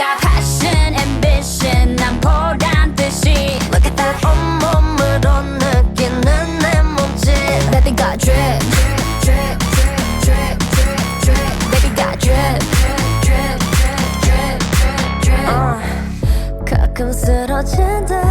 got passion, ambition, 난 보란 듯이 Look at that 온몸으로 느끼는 내 몸짓 Baby got drip, drip, drip, drip, drip, drip Baby got drip, drip, drip, drip, drip, drip 가끔 쓰러진다